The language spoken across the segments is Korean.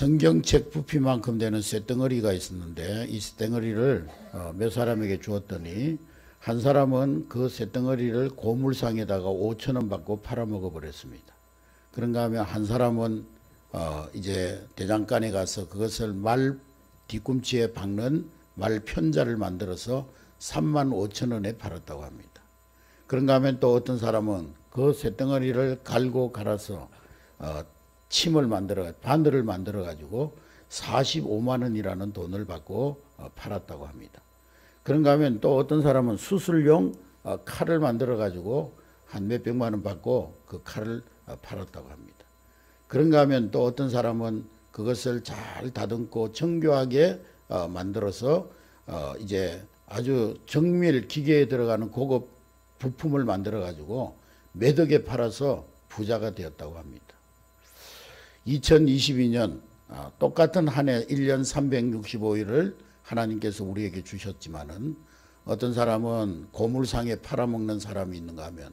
성경책 부피만큼 되는 쇳덩어리가 있었는데 이 쇳덩어리를 몇 사람에게 주었더니 한 사람은 그 쇳덩어리를 고물상에다가 5,000원 받고 팔아먹어 버렸습니다. 그런가 하면 한 사람은 이제 대장간에 가서 그것을 말 뒤꿈치에 박는 말 편자를 만들어서 35,000원에 팔았다고 합니다. 그런가 하면 또 어떤 사람은 그 쇳덩어리를 갈고 갈아서 침을 만들어 바늘을 만들어 가지고 45만 원이라는 돈을 받고 팔았다고 합니다. 그런가 하면 또 어떤 사람은 수술용 칼을 만들어 가지고 한 몇백만 원 받고 그 칼을 팔았다고 합니다. 그런가 하면 또 어떤 사람은 그것을 잘 다듬고 정교하게 만들어서 이제 아주 정밀 기계에 들어가는 고급 부품을 만들어 가지고 매덕에 팔아서 부자가 되었다고 합니다. 2022년 똑같은 한 해 1년 365일을 하나님께서 우리에게 주셨지만은 어떤 사람은 고물상에 팔아먹는 사람이 있는가 하면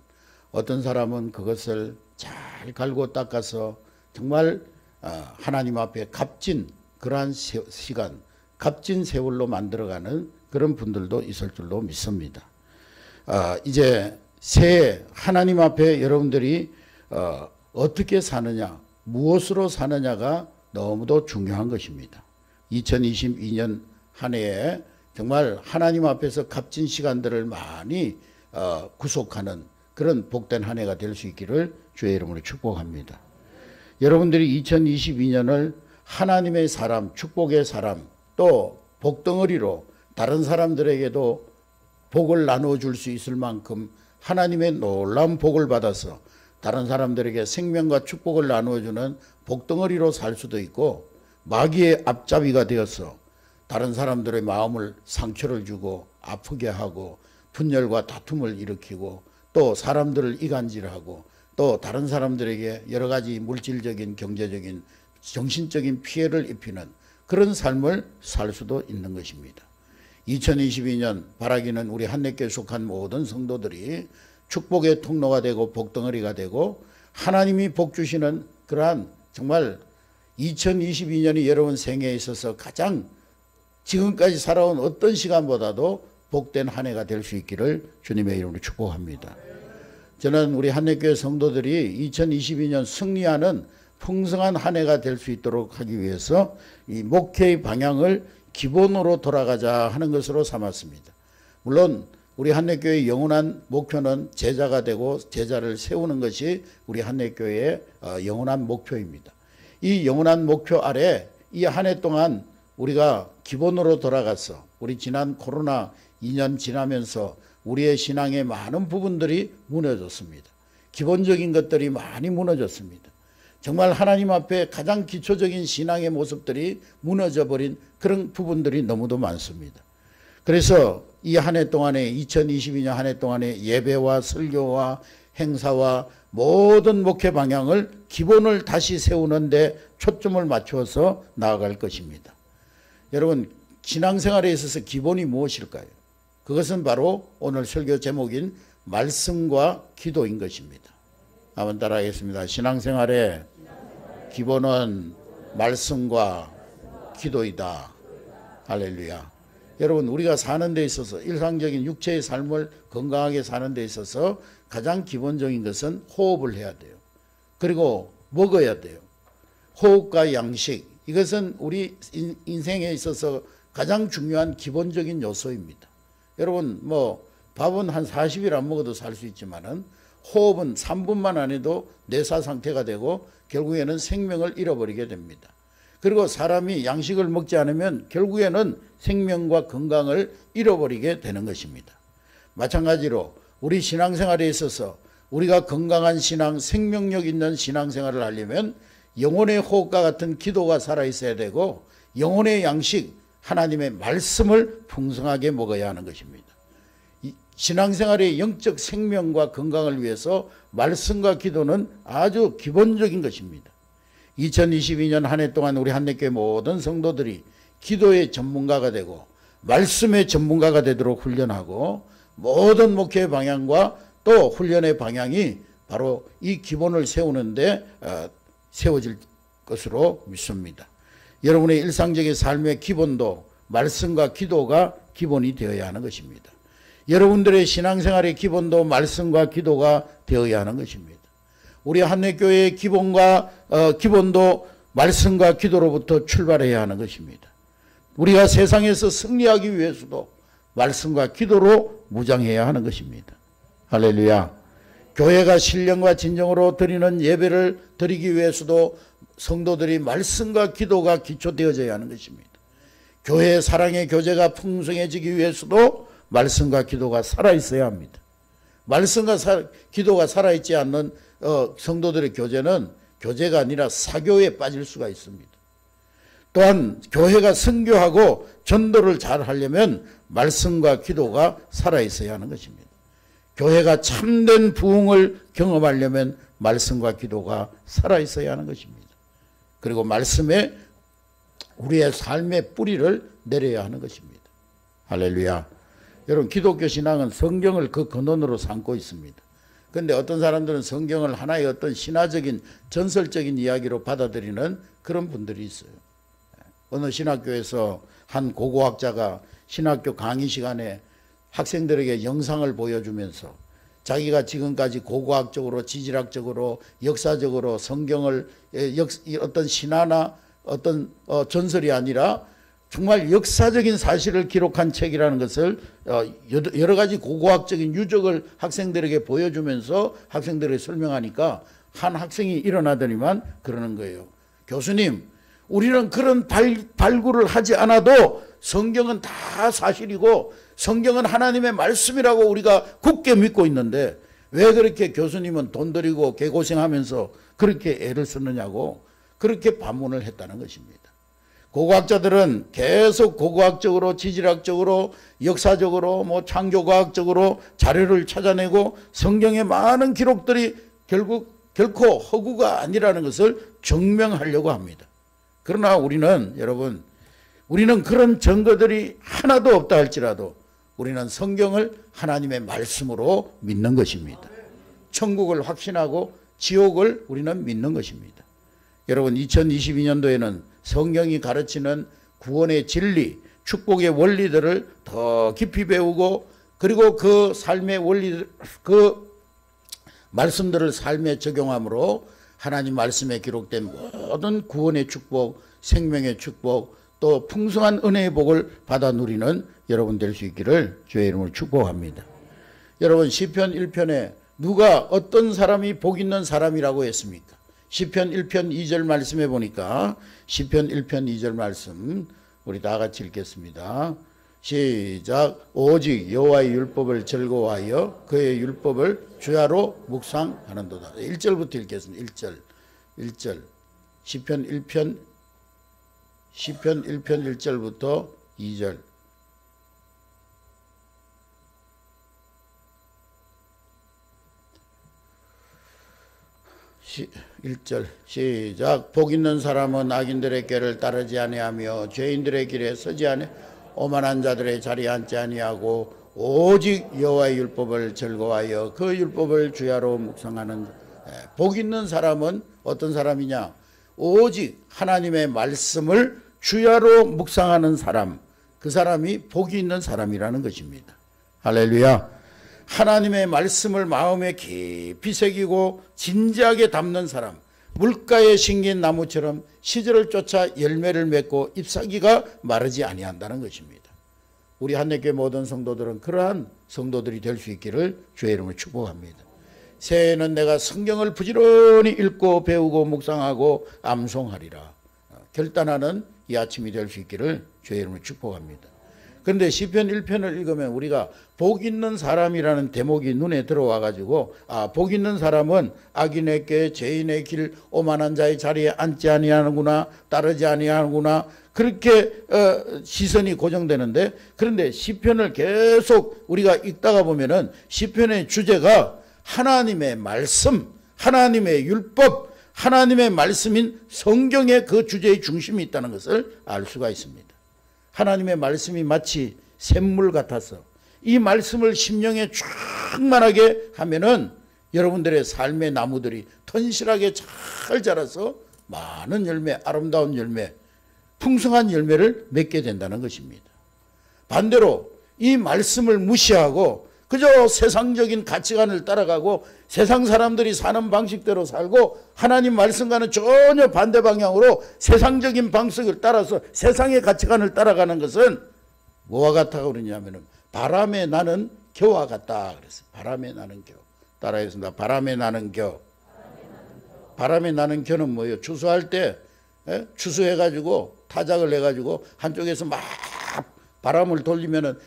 어떤 사람은 그것을 잘 갈고 닦아서 정말 하나님 앞에 값진 그러한 시간, 값진 세월로 만들어가는 그런 분들도 있을 줄로 믿습니다. 이제 새해 하나님 앞에 여러분들이 어떻게 사느냐, 무엇으로 사느냐가 너무도 중요한 것입니다. 2022년 한 해에 정말 하나님 앞에서 값진 시간들을 많이 구속하는 그런 복된 한 해가 될 수 있기를 주의 이름으로 축복합니다. 여러분들이 2022년을 하나님의 사람, 축복의 사람, 또 복덩어리로 다른 사람들에게도 복을 나누어 줄 수 있을 만큼 하나님의 놀라운 복을 받아서 다른 사람들에게 생명과 축복을 나누어주는 복덩어리로 살 수도 있고 마귀의 앞잡이가 되어서 다른 사람들의 마음을 상처를 주고 아프게 하고 분열과 다툼을 일으키고 또 사람들을 이간질하고 또 다른 사람들에게 여러 가지 물질적인 경제적인 정신적인 피해를 입히는 그런 삶을 살 수도 있는 것입니다. 2022년 바라기는 우리 한내교에 속한 모든 성도들이 축복의 통로가 되고 복덩어리가 되고 하나님이 복 주시는 그러한 정말 2022년이 여러분 생애에 있어서 가장 지금까지 살아온 어떤 시간보다도 복된 한 해가 될 수 있기를 주님의 이름으로 축복합니다. 저는 우리 한내교회 성도들이 2022년 승리하는 풍성한 한 해가 될 수 있도록 하기 위해서 이 목회의 방향을 기본으로 돌아가자 하는 것으로 삼았습니다. 물론 우리 한내교회의 영원한 목표는 제자가 되고 제자를 세우는 것이 우리 한내교회의 영원한 목표입니다. 이 영원한 목표 아래 이 한 해 동안 우리가 기본으로 돌아가서 우리 지난 코로나 2년 지나면서 우리의 신앙의 많은 부분들이 무너졌습니다. 기본적인 것들이 많이 무너졌습니다. 정말 하나님 앞에 가장 기초적인 신앙의 모습들이 무너져버린 그런 부분들이 너무도 많습니다. 그래서 이 한 해 동안에 2022년 한 해 동안에 예배와 설교와 행사와 모든 목회 방향을 기본을 다시 세우는 데 초점을 맞추어서 나아갈 것입니다. 여러분 신앙생활에 있어서 기본이 무엇일까요? 그것은 바로 오늘 설교 제목인 말씀과 기도인 것입니다. 한번 따라하겠습니다. 신앙생활의 기본은 말씀과 기도이다. 할렐루야. 여러분 우리가 사는 데 있어서 일상적인 육체의 삶을 건강하게 사는 데 있어서 가장 기본적인 것은 호흡을 해야 돼요. 그리고 먹어야 돼요. 호흡과 양식, 이것은 우리 인생에 있어서 가장 중요한 기본적인 요소입니다. 여러분 밥은 한 40일 안 먹어도 살 수 있지만은 호흡은 3분만 안 해도 뇌사 상태가 되고 결국에는 생명을 잃어버리게 됩니다. 그리고 사람이 양식을 먹지 않으면 결국에는 생명과 건강을 잃어버리게 되는 것입니다. 마찬가지로 우리 신앙생활에 있어서 우리가 건강한 신앙, 생명력 있는 신앙생활을 하려면 영혼의 호흡과 같은 기도가 살아있어야 되고 영혼의 양식, 하나님의 말씀을 풍성하게 먹어야 하는 것입니다. 신앙생활의 영적 생명과 건강을 위해서 말씀과 기도는 아주 기본적인 것입니다. 2022년 한 해 동안 우리 한내교회 모든 성도들이 기도의 전문가가 되고 말씀의 전문가가 되도록 훈련하고 모든 목회의 방향과 또 훈련의 방향이 바로 이 기본을 세우는데 세워질 것으로 믿습니다. 여러분의 일상적인 삶의 기본도 말씀과 기도가 기본이 되어야 하는 것입니다. 여러분들의 신앙생활의 기본도 말씀과 기도가 되어야 하는 것입니다. 우리 한례교회의 기본도 말씀과 기도로부터 출발해야 하는 것입니다. 우리가 세상에서 승리하기 위해서도 말씀과 기도로 무장해야 하는 것입니다. 할렐루야. 교회가 신령과 진정으로 드리는 예배를 드리기 위해서도 성도들이 말씀과 기도가 기초되어져야 하는 것입니다. 교회의 사랑의 교제가 풍성해지기 위해서도 말씀과 기도가 살아있어야 합니다. 말씀과 기도가 살아있지 않는 성도들의 교제는 교제가 아니라 사교에 빠질 수가 있습니다. 또한 교회가 선교하고 전도를 잘 하려면 말씀과 기도가 살아있어야 하는 것입니다. 교회가 참된 부흥을 경험하려면 말씀과 기도가 살아있어야 하는 것입니다. 그리고 말씀에 우리의 삶의 뿌리를 내려야 하는 것입니다. 할렐루야. 여러분, 기독교 신앙은 성경을 그 근원으로 삼고 있습니다. 그런데 어떤 사람들은 성경을 하나의 어떤 신화적인 전설적인 이야기로 받아들이는 그런 분들이 있어요. 어느 신학교에서 한 고고학자가 신학교 강의 시간에 학생들에게 영상을 보여주면서 자기가 지금까지 고고학적으로 지질학적으로 역사적으로 성경을 어떤 신화나 어떤 전설이 아니라 정말 역사적인 사실을 기록한 책이라는 것을 여러 가지 고고학적인 유적을 학생들에게 보여주면서 학생들에게 설명하니까 한 학생이 일어나더니만 그러는 거예요. 교수님, 우리는 그런 발굴을 하지 않아도 성경은 다 사실이고 성경은 하나님의 말씀이라고 우리가 굳게 믿고 있는데 왜 그렇게 교수님은 돈 들이고 개고생하면서 그렇게 애를 쓰느냐고 그렇게 반문을 했다는 것입니다. 고고학자들은 계속 고고학적으로 지질학적으로 역사적으로 창조과학적으로 자료를 찾아내고 성경의 많은 기록들이 결코 허구가 아니라는 것을 증명하려고 합니다. 그러나 여러분, 우리는 그런 증거들이 하나도 없다 할지라도 우리는 성경을 하나님의 말씀으로 믿는 것입니다. 천국을 확신하고 지옥을 우리는 믿는 것입니다. 여러분, 2022년도에는 성경이 가르치는 구원의 진리, 축복의 원리들을 더 깊이 배우고 그리고 그 삶의 그 말씀들을 삶에 적용함으로 하나님 말씀에 기록된 모든 구원의 축복, 생명의 축복, 또 풍성한 은혜의 복을 받아 누리는 여러분 될 수 있기를 주의 이름으로 축복합니다. 여러분, 시편 1편에 누가 어떤 사람이 복 있는 사람이라고 했습니까? 시편 1편 2절 말씀해 보니까 시편 1편 2절 말씀 우리 다 같이 읽겠습니다. 시작. 오직 여호와의 율법을 즐거워하여 그의 율법을 주야로 묵상하는도다. 1절부터 읽겠습니다. 1절. 시편 1편 1절부터 2절. 시 1절 시작. 복 있는 사람은 악인들의 꾀를 따르지 아니하며 죄인들의 길에 서지 아니 오만한 자들의 자리에 앉지 아니하고 오직 여호와의 율법을 즐거워하여 그 율법을 주야로 묵상하는. 복 있는 사람은 어떤 사람이냐? 오직 하나님의 말씀을 주야로 묵상하는 사람, 그 사람이 복이 있는 사람이라는 것입니다. 할렐루야. 하나님의 말씀을 마음에 깊이 새기고 진지하게 담는 사람, 물가에 심긴 나무처럼 시절을 쫓아 열매를 맺고 잎사귀가 마르지 아니한다는 것입니다. 우리 한례교회 모든 성도들은 그러한 성도들이 될 수 있기를 주의 이름으로 축복합니다. 새해에는 내가 성경을 부지런히 읽고 배우고 묵상하고 암송하리라 결단하는 이 아침이 될 수 있기를 주의 이름으로 축복합니다. 그런데 시편 1편을 읽으면 우리가 복 있는 사람이라는 대목이 눈에 들어와 가지고 복 있는 사람은 악인의 꾀, 죄인의 길, 오만한 자의 자리에 앉지 아니하는구나, 따르지 아니하는구나, 그렇게 시선이 고정되는데, 그런데 시편을 계속 우리가 읽다가 보면은 시편의 주제가 하나님의 말씀, 하나님의 율법, 하나님의 말씀인 성경의 그 주제의 중심이 있다는 것을 알 수가 있습니다. 하나님의 말씀이 마치 샘물 같아서 이 말씀을 심령에 충만하게 하면은 여러분들의 삶의 나무들이 튼실하게 잘 자라서 많은 열매, 아름다운 열매, 풍성한 열매를 맺게 된다는 것입니다. 반대로 이 말씀을 무시하고 그저 세상적인 가치관을 따라가고 세상 사람들이 사는 방식대로 살고 하나님 말씀과는 전혀 반대 방향으로 세상적인 방식을 따라서 세상의 가치관을 따라가는 것은 뭐와 같다고 그러냐면은 바람에 나는 겨와 같다 그랬어요. 바람에 나는 겨. 따라했습니다. 바람에 나는 겨. 바람에 나는 겨는 뭐예요? 추수할 때 추수해가지고 타작을 해가지고 한쪽에서 막 바람을 돌리면은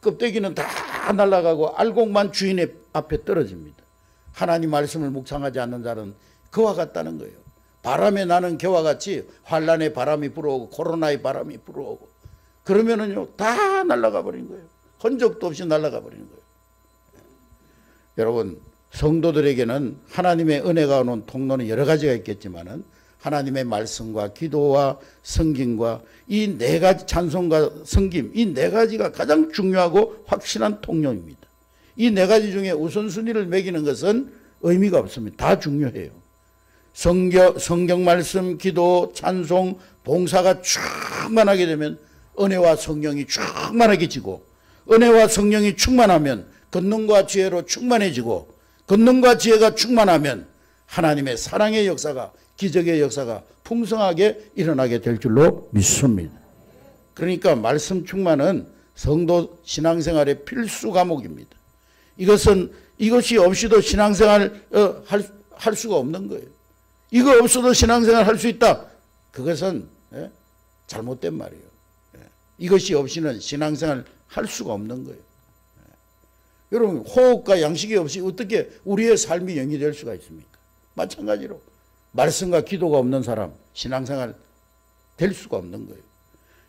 껍데기는 다 날아가고 알곡만 주인의 앞에 떨어집니다. 하나님 말씀을 묵상하지 않는 자는 그와 같다는 거예요. 바람에 나는 겨와 같이 환란의 바람이 불어오고 코로나의 바람이 불어오고 그러면은요 다 날아가 버린 거예요. 흔적도 없이 날아가 버리는 거예요. 여러분 성도들에게는 하나님의 은혜가 오는 통로는 여러 가지가 있겠지만은 하나님의 말씀과 기도와 성김과 이 네 가지 찬송과 성김 이 네 가지가 가장 중요하고 확실한 통로입니다. 이 네 가지 중에 우선순위를 매기는 것은 의미가 없습니다. 다 중요해요. 성경 말씀, 기도, 찬송, 봉사가 충만하게 되면 은혜와 성령이 충만하게 은혜와 성령이 충만하면 권능과 지혜로 충만해지고 권능과 지혜가 충만하면 하나님의 사랑의 역사가 기적의 역사가 풍성하게 일어나게 될 줄로 믿습니다. 그러니까 말씀 충만은 성도 신앙생활의 필수 과목입니다. 이것이 없이도 신앙생활 할 수가 없는 거예요. 이거 없어도 신앙생활 할 수 있다. 그것은 잘못된 말이에요. 이것이 없이는 신앙생활 할 수가 없는 거예요. 여러분 호흡과 양식이 없이 어떻게 우리의 삶이 영이 될 수가 있습니까? 마찬가지로 말씀과 기도가 없는 사람 신앙생활 될 수가 없는 거예요.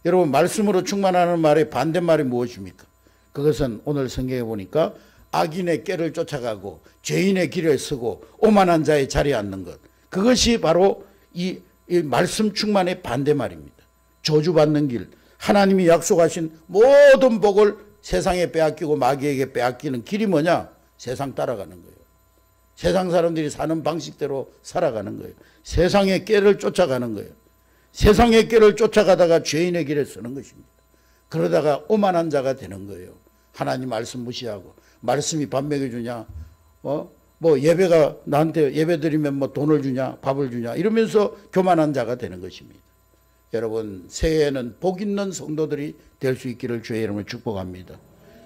여러분 말씀으로 충만하는 말의 반대말이 무엇입니까? 그것은 오늘 성경에 보니까 악인의 꾀를 쫓아가고 죄인의 길에 서고 오만한 자의 자리에 앉는 것. 그것이 바로 이 말씀 충만의 반대말입니다. 저주받는 길, 하나님이 약속하신 모든 복을 세상에 빼앗기고 마귀에게 빼앗기는 길이 뭐냐? 세상 따라가는 거예요. 세상 사람들이 사는 방식대로 살아가는 거예요. 세상의 꾀를 쫓아가는 거예요. 세상의 꾀를 쫓아가다가 죄인의 길에 서는 것입니다. 그러다가 오만한 자가 되는 거예요. 하나님 말씀 무시하고 말씀이 밥 먹여주냐 뭐 예배가 나한테 예배 드리면 뭐 돈을 주냐 밥을 주냐 이러면서 교만한 자가 되는 것입니다. 여러분 새해에는 복 있는 성도들이 될 수 있기를 주의 이름으로 축복합니다.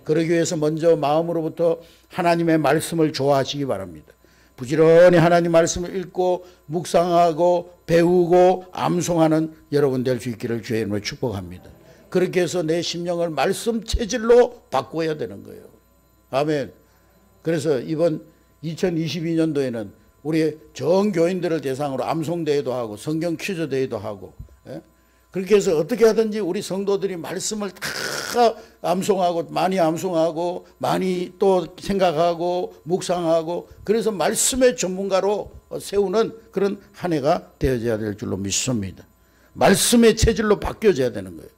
그러기 위해서 먼저 마음으로부터 하나님의 말씀을 좋아하시기 바랍니다. 부지런히 하나님 말씀을 읽고 묵상하고 배우고 암송하는 여러분 될 수 있기를 주의 이름으로 축복합니다. 그렇게 해서 내 심령을 말씀 체질로 바꿔야 되는 거예요. 아멘. 그래서 이번 2022년도에는 우리 전 교인들을 대상으로 암송대회도 하고 성경 퀴즈 대회도 하고 그렇게 해서 어떻게 하든지 우리 성도들이 말씀을 다 암송하고 많이 또 생각하고 묵상하고 그래서 말씀의 전문가로 세우는 그런 한 해가 되어져야 될 줄로 믿습니다. 말씀의 체질로 바뀌어져야 되는 거예요.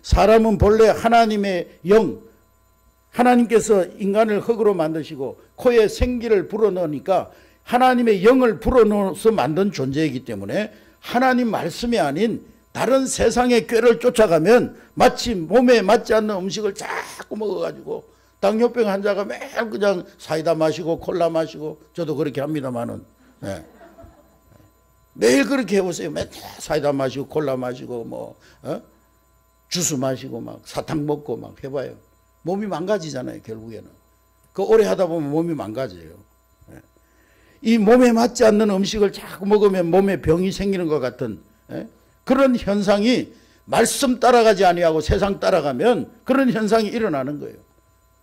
사람은 본래 하나님의 영, 하나님께서 인간을 흙으로 만드시고 코에 생기를 불어넣으니까 하나님의 영을 불어넣어서 만든 존재이기 때문에 하나님 말씀이 아닌 다른 세상의 꾀를 쫓아가면 마치 몸에 맞지 않는 음식을 자꾸 먹어가지고 당뇨병 환자가 매일 그냥 사이다 마시고 콜라 마시고 저도 그렇게 합니다만은 매일 그렇게 해보세요. 맨날 사이다 마시고 콜라 마시고 주스 마시고 막 사탕 먹고 막 해봐요. 몸이 망가지잖아요. 결국에는 그 오래 하다 보면 몸이 망가져요. 이 몸에 맞지 않는 음식을 자꾸 먹으면 몸에 병이 생기는 것 같은 그런 현상이 말씀 따라가지 아니하고 세상 따라가면 그런 현상이 일어나는 거예요.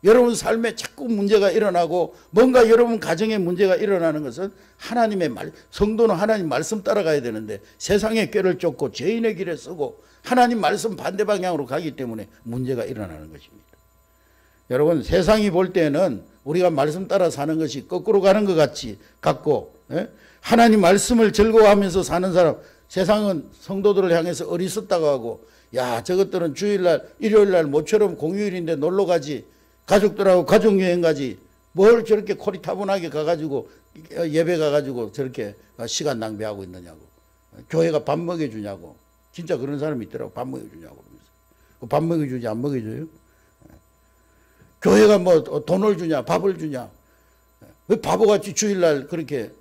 여러분 삶에 자꾸 문제가 일어나고 뭔가 여러분 가정에 문제가 일어나는 것은 하나님의 성도는 하나님 말씀 따라가야 되는데 세상의 꾀를 쫓고 죄인의 길에 서고 하나님 말씀 반대 방향으로 가기 때문에 문제가 일어나는 것입니다. 여러분 세상이 볼 때는 우리가 말씀 따라 사는 것이 거꾸로 가는 것 같고 하나님 말씀을 즐거워하면서 사는 사람 세상은 성도들을 향해서 어리석다고 하고 야 저것들은 주일날 일요일날 모처럼 공휴일인데 놀러가지 가족들하고 가족여행 가지 뭘 저렇게 코리타분하게 가가지고 예배 가가지고 저렇게 시간 낭비하고 있느냐고 교회가 밥 먹여주냐고 진짜 그런 사람이 있더라고. 밥 먹여주냐고 그러면서. 밥 먹여주지 안 먹여줘요? 교회가 뭐 돈을 주냐 밥을 주냐. 왜 바보같이 주일날 그렇게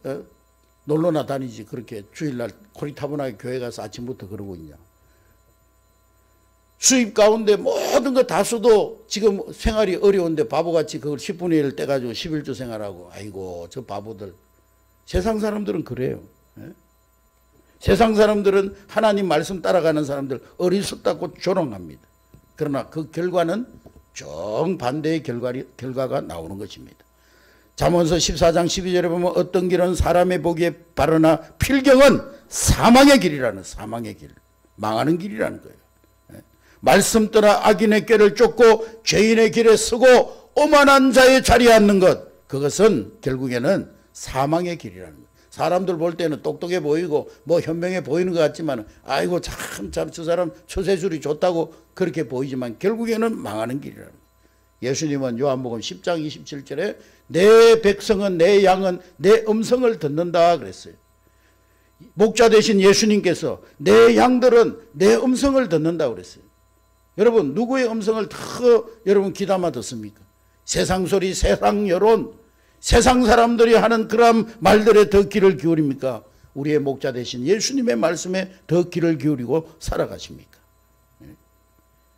놀러나 다니지 그렇게 주일날 코리타분하게 교회 가서 아침부터 그러고 있냐. 수입 가운데 모든 거 다 써도 지금 생활이 어려운데 바보같이 그걸 10분의 1 떼가지고 11조 생활하고. 아이고 저 바보들. 세상 사람들은 그래요. 세상 사람들은 하나님 말씀 따라가는 사람들 어리석다고 조롱합니다. 그러나 그 결과는 정반대의 결과가 나오는 것입니다. 잠언서 14장 12절에 보면 어떤 길은 사람의 보기에 바르나 필경은 사망의 길이라는, 사망의 길, 망하는 길이라는 거예요. 말씀 떠나 악인의 꾀를 쫓고 죄인의 길에 서고 오만한 자의 자리에 앉는 것, 그것은 결국에는 사망의 길이라는 거예요. 사람들 볼 때는 똑똑해 보이고 뭐 현명해 보이는 것 같지만 아이고 참 저 사람 처세술이 좋다고 그렇게 보이지만 결국에는 망하는 길이라는 거예요. 예수님은 요한복음 10장 27절에 내 백성은, 내 양은 내 음성을 듣는다 그랬어요. 목자 되신 예수님께서 내 양들은 내 음성을 듣는다 그랬어요. 여러분 누구의 음성을 더 여러분 귀담아 듣습니까? 세상 소리, 세상 여론, 세상 사람들이 하는 그런 말들에 더 귀를 기울입니까? 우리의 목자 되신 예수님의 말씀에 더 귀를 기울이고 살아가십니까?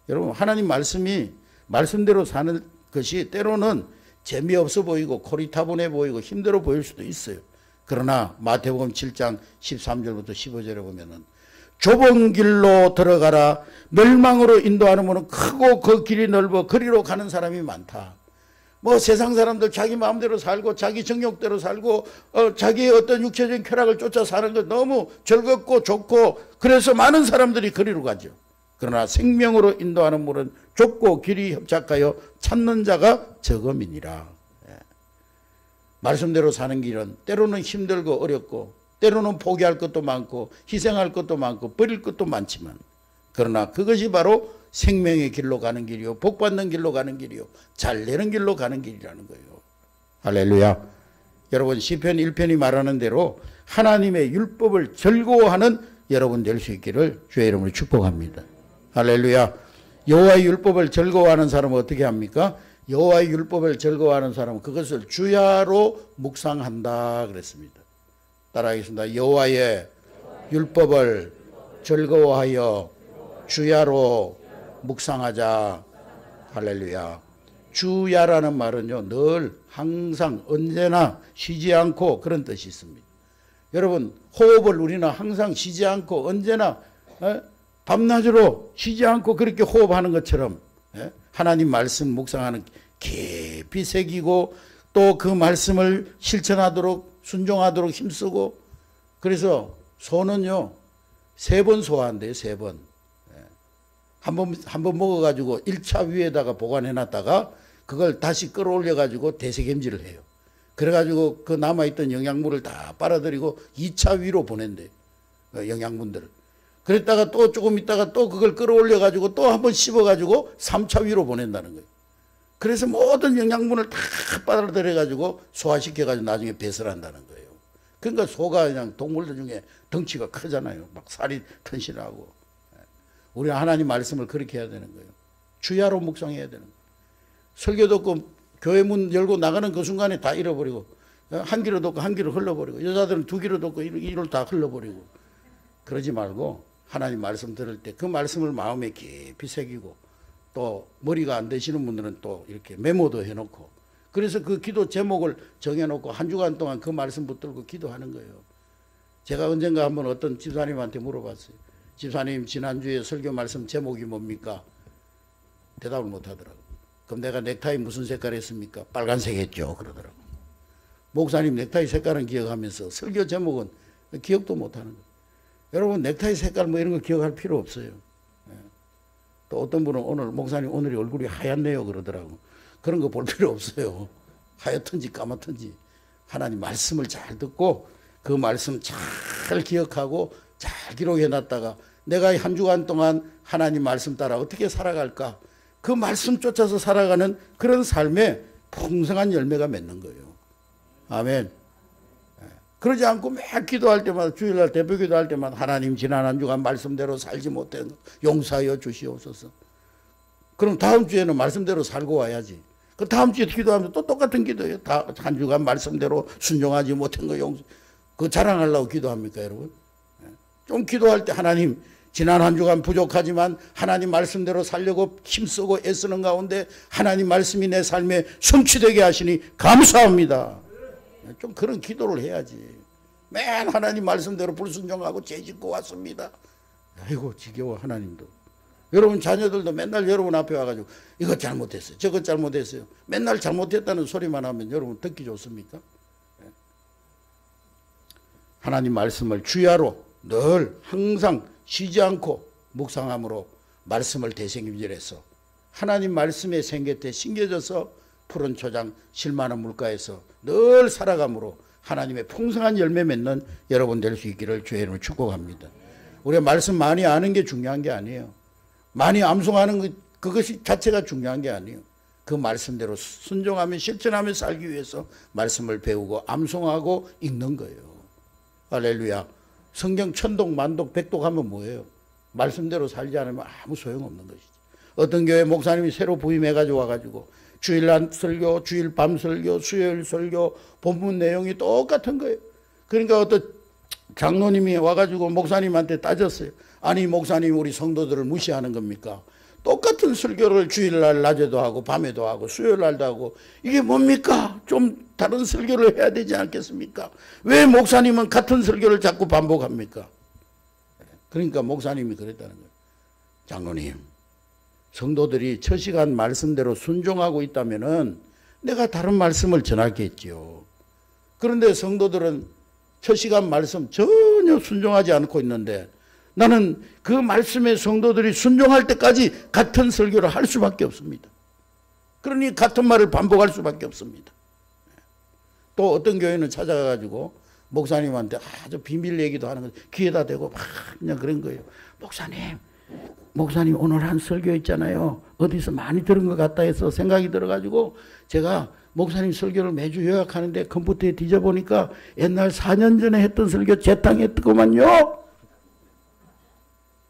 여러분 하나님 말씀이 말씀대로 사는 것이 때로는 재미없어 보이고 코리타분해 보이고 힘들어 보일 수도 있어요. 그러나 마태복음 7장 13절부터 15절에 보면은 좁은 길로 들어가라. 멸망으로 인도하는 문은 크고 그 길이 넓어 그리로 가는 사람이 많다. 뭐 세상 사람들 자기 마음대로 살고 자기 정욕대로 살고 자기의 어떤 육체적인 쾌락을 쫓아 사는 것 너무 즐겁고 좋고 그래서 많은 사람들이 그리로 가죠. 그러나 생명으로 인도하는 문은 좁고 길이 협착하여 찾는 자가 적음이니라. 말씀대로 사는 길은 때로는 힘들고 어렵고 때로는 포기할 것도 많고 희생할 것도 많고 버릴 것도 많지만 그러나 그것이 바로 생명의 길로 가는 길이요 복받는 길로 가는 길이요 잘 되는 길로 가는 길이라는 거예요. 할렐루야. 여러분 시편 1편이 말하는 대로 하나님의 율법을 즐거워하는 여러분 될 수 있기를 주의 이름으로 축복합니다. 할렐루야. 여호와의 율법을 즐거워하는 사람은 어떻게 합니까? 여호와의 율법을 즐거워하는 사람은 그것을 주야로 묵상한다 그랬습니다. 따라하겠습니다. 여호와의 율법을 즐거워하여 주야로 묵상하자. 할렐루야. 주야라는 말은요 늘 항상 언제나 쉬지 않고 그런 뜻이 있습니다. 여러분 호흡을 우리는 항상 쉬지 않고 언제나 밤낮으로 쉬지 않고 그렇게 호흡하는 것처럼 하나님 말씀 묵상하는 깊이 새기고 또 그 말씀을 실천하도록 순종하도록 힘쓰고 그래서 소는요 3번 소화한대요. 3번. 한 번 먹어가지고 1차 위에다가 보관해놨다가 그걸 다시 끌어올려가지고 대세겜질을 해요. 그래가지고 그 남아있던 영양분을 다 빨아들이고 2차 위로 보낸대요. 영양분들을. 그랬다가 또 조금 있다가 또 그걸 끌어올려가지고 또 한 번 씹어가지고 3차 위로 보낸다는 거예요. 그래서 모든 영양분을 다 빨아들여가지고 소화시켜가지고 나중에 배설을 한다는 거예요. 그러니까 소가 그냥 동물들 중에 덩치가 크잖아요. 막 살이 튼실하고. 우리 하나님 말씀을 그렇게 해야 되는 거예요. 주야로 묵상해야 되는 거예요. 설교 듣고 교회 문 열고 나가는 그 순간에 다 잃어버리고 한 귀로 듣고 한 귀로 흘러버리고 여자들은 2귀로 듣고 이를 다 흘러버리고 그러지 말고 하나님 말씀 들을 때 그 말씀을 마음에 깊이 새기고 또 머리가 안 되시는 분들은 또 이렇게 메모도 해놓고 그래서 그 기도 제목을 정해놓고 한 주간 동안 그 말씀 붙들고 기도하는 거예요. 제가 언젠가 한번 어떤 집사님한테 물어봤어요. 집사님 지난주에 설교 말씀 제목이 뭡니까? 대답을 못하더라고요. 그럼 내가 넥타이 무슨 색깔 했습니까? 빨간색 했죠. 그러더라고요. 목사님 넥타이 색깔은 기억하면서 설교 제목은 기억도 못하는 거예요. 여러분 넥타이 색깔 뭐 이런 거 기억할 필요 없어요. 또 어떤 분은 오늘 목사님 오늘이 얼굴이 하얗네요 그러더라고. 그런 거 볼 필요 없어요. 하얗든지 까맣든지 하나님 말씀을 잘 듣고 그 말씀 잘 기억하고 잘 기록해놨다가 내가 한 주간 동안 하나님 말씀 따라 어떻게 살아갈까 그 말씀 쫓아서 살아가는 그런 삶에 풍성한 열매가 맺는 거예요. 아멘. 그러지 않고 매 기도할 때마다 주일날 대표기도 할 때마다 하나님 지난 한 주간 말씀대로 살지 못한 것 용서하여 주시옵소서. 그럼 다음 주에는 말씀대로 살고 와야지. 그 다음 주에 기도하면 또 똑같은 기도예요. 한 주간 말씀대로 순종하지 못한 거 용서. 그거 자랑하려고 기도합니까 여러분? 좀 기도할 때 하나님 지난 한 주간 부족하지만 하나님 말씀대로 살려고 힘쓰고 애쓰는 가운데 하나님 말씀이 내 삶에 성취되게 하시니 감사합니다. 좀 그런 기도를 해야지. 맨 하나님 말씀대로 불순종하고 죄짓고 왔습니다. 아이고 지겨워 하나님도. 여러분 자녀들도 맨날 여러분 앞에 와가지고 이것 잘못했어요. 저것 잘못했어요. 맨날 잘못했다는 소리만 하면 여러분 듣기 좋습니까? 하나님 말씀을 주야로 늘 항상 쉬지 않고 묵상함으로 말씀을 되새김질해서 하나님 말씀에 생겼대 심겨져서 푸른 초장 실만한 물가에서 늘 살아감으로 하나님의 풍성한 열매 맺는 여러분 될 수 있기를 주의 이름으로 축복합니다. 우리가 말씀 많이 아는 게 중요한 게 아니에요. 많이 암송하는 것 그것이 자체가 중요한 게 아니에요. 그 말씀대로 순종하며 실천하며 살기 위해서 말씀을 배우고 암송하고 읽는 거예요. 할렐루야. 성경 천독 만독 백독 하면 뭐예요? 말씀대로 살지 않으면 아무 소용없는 것이지. 어떤 교회 목사님이 새로 부임해가지고 와가지고 주일날 설교, 주일 밤 설교, 수요일 설교 본문 내용이 똑같은 거예요. 그러니까 어떤 장로님이 와가지고 목사님한테 따졌어요. 아니 목사님 우리 성도들을 무시하는 겁니까? 똑같은 설교를 주일날 낮에도 하고 밤에도 하고 수요일날도 하고 이게 뭡니까? 좀 다른 설교를 해야 되지 않겠습니까? 왜 목사님은 같은 설교를 자꾸 반복합니까? 그러니까 목사님이 그랬다는 거예요. 장로님 성도들이 첫 시간 말씀대로 순종하고 있다면은 내가 다른 말씀을 전하겠지요. 그런데 성도들은 첫 시간 말씀 전혀 순종하지 않고 있는데 나는 그 말씀에 성도들이 순종할 때까지 같은 설교를 할 수밖에 없습니다. 그러니 같은 말을 반복할 수밖에 없습니다. 또 어떤 교회는 찾아가가지고 목사님한테 아주 비밀 얘기도 하는 거 귀에다 대고 막 그냥 그런 거예요. 목사님 오늘 한 설교 있잖아요. 어디서 많이 들은 것 같다 해서 생각이 들어가지고 제가 목사님 설교를 매주 요약하는데 컴퓨터에 뒤져보니까 옛날 4년 전에 했던 설교 재탕했더구만요.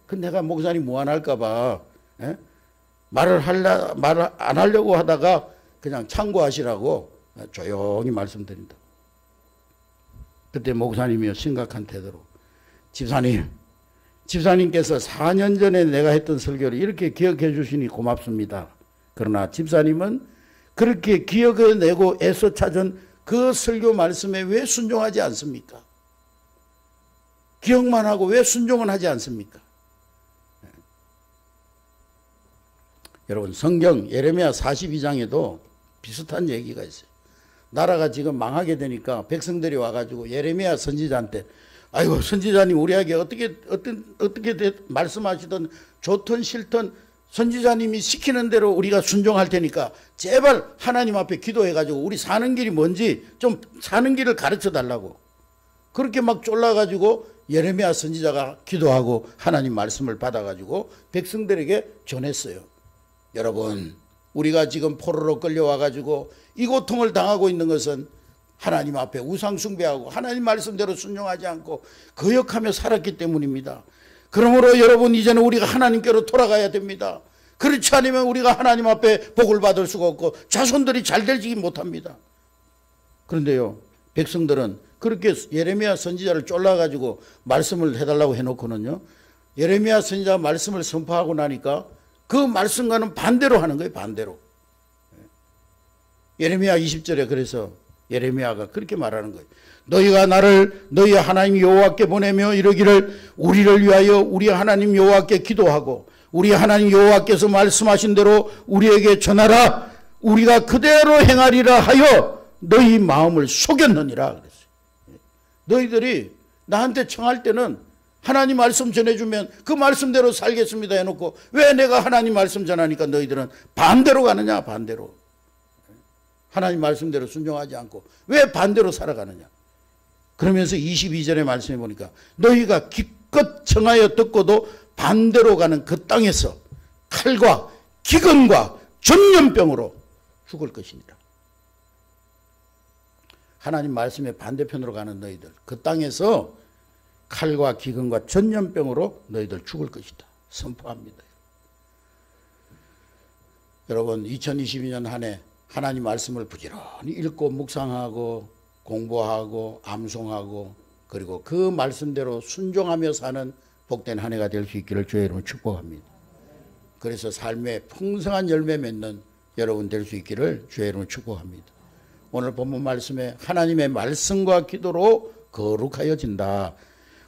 그 내가 목사님 무안할까 봐 말을 안 하려고 하다가 그냥 참고하시라고 조용히 말씀드린다. 그때 목사님이 심각한 태도로 집사님께서 4년 전에 내가 했던 설교를 이렇게 기억해 주시니 고맙습니다. 그러나 집사님은 그렇게 기억해내고 애써 찾은 그 설교 말씀에 왜 순종하지 않습니까? 기억만 하고 왜 순종은 하지 않습니까? 여러분 성경 예레미야 42장에도 비슷한 얘기가 있어요. 나라가 지금 망하게 되니까 백성들이 와가지고 예레미야 선지자한테 아이고 선지자님 우리에게 어떻게 말씀하시던 좋든 싫든 선지자님이 시키는 대로 우리가 순종할 테니까 제발 하나님 앞에 기도해가지고 우리 사는 길이 뭔지 좀 사는 길을 가르쳐 달라고 그렇게 막 쫄라가지고 예레미야 선지자가 기도하고 하나님 말씀을 받아가지고 백성들에게 전했어요. 여러분 우리가 지금 포로로 끌려와가지고 이 고통을 당하고 있는 것은 하나님 앞에 우상 숭배하고 하나님 말씀대로 순종하지 않고 거역하며 살았기 때문입니다. 그러므로 여러분 이제는 우리가 하나님께로 돌아가야 됩니다. 그렇지 않으면 우리가 하나님 앞에 복을 받을 수가 없고 자손들이 잘 되지 못합니다. 그런데요 백성들은 그렇게 예레미야 선지자를 쫄라가지고 말씀을 해달라고 해놓고는요 예레미야 선지자 말씀을 선포하고 나니까 그 말씀과는 반대로 하는 거예요. 반대로. 예레미야 20절에 그래서 예레미야가 그렇게 말하는 거예요. 너희가 나를 너희 하나님 여호와께 보내며 이르기를 우리를 위하여 우리 하나님 여호와께 기도하고 우리 하나님 여호와께서 말씀하신 대로 우리에게 전하라. 우리가 그대로 행하리라 하여 너희 마음을 속였느니라 그랬어요. 너희들이 나한테 청할 때는 하나님 말씀 전해주면 그 말씀대로 살겠습니다 해놓고 왜 내가 하나님 말씀 전하니까 너희들은 반대로 가느냐. 반대로. 하나님 말씀대로 순종하지 않고 왜 반대로 살아가느냐. 그러면서 22절의 말씀해 보니까 너희가 기껏 청하여 듣고도 반대로 가는 그 땅에서 칼과 기근과 전염병으로 죽을 것이니라. 하나님 말씀의 반대편으로 가는 너희들, 그 땅에서 칼과 기근과 전염병으로 너희들 죽을 것이다. 선포합니다. 여러분 2022년 한 해 하나님 말씀을 부지런히 읽고 묵상하고 공부하고 암송하고 그리고 그 말씀대로 순종하며 사는 복된 한 해가 될 수 있기를 주의 이름으로 축복합니다. 그래서 삶에 풍성한 열매 맺는 여러분 될 수 있기를 주의 이름으로 축복합니다. 오늘 본문 말씀에 하나님의 말씀과 기도로 거룩하여진다.